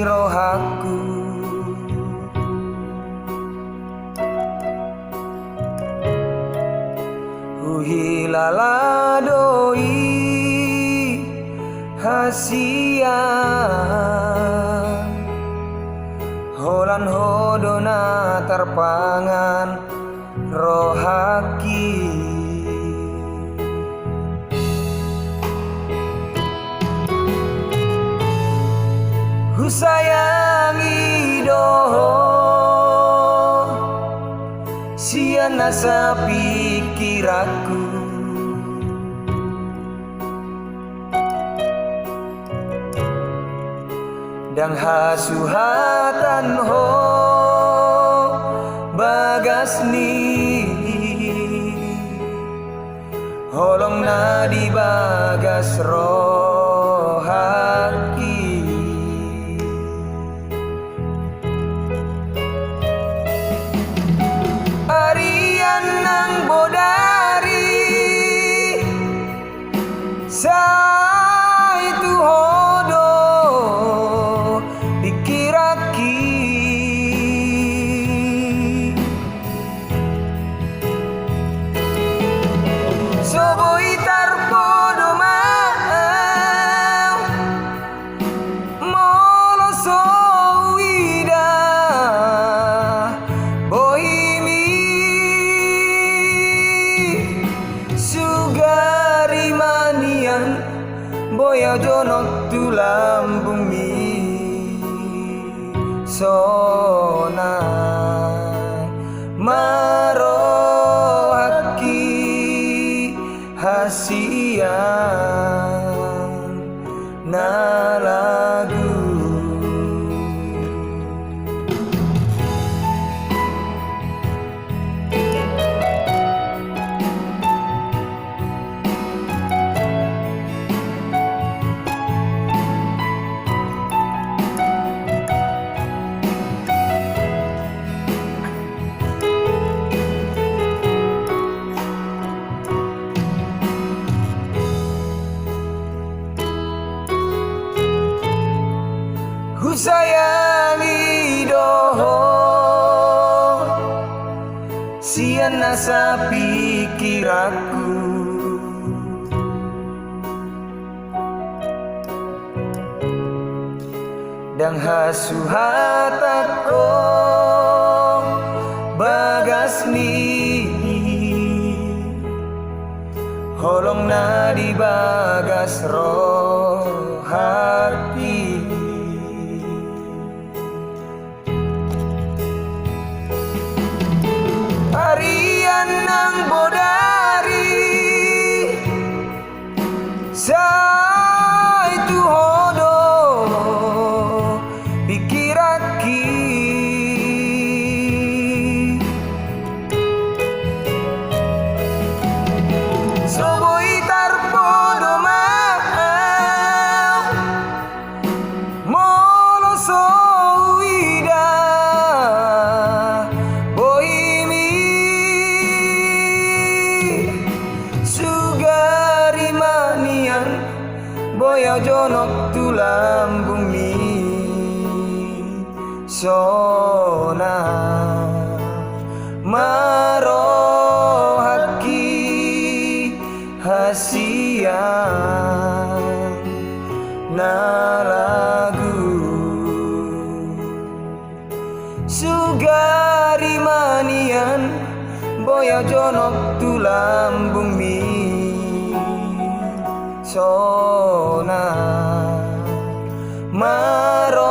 rohaku. Uhilala doi hasian holan hodona tarpangan rohaki. Ku sayangi doho sian asa pikiraku. Dang hasuhatan ho bagas ni holong na di bagas rohaki. Arian nang bodari sa itu hodo pikiraki. Soboi tarpodo mau molo sowida bohimi sugari manian boya jonok tulang bumi sona marohaki hasian na lagu. Ku sayangi doho sian asa pikiraku. Dang hasuhatako bagas ni holong na di bagas rohaki. Harian nang bodari sa itu hodo pikiraki. Soboi tarpodo mau molo sowida bohimi sugari manian boya jonok tulang bumi sona marohaki hasian na lagu. Sugari manian boya jonok tulang bumi sona maro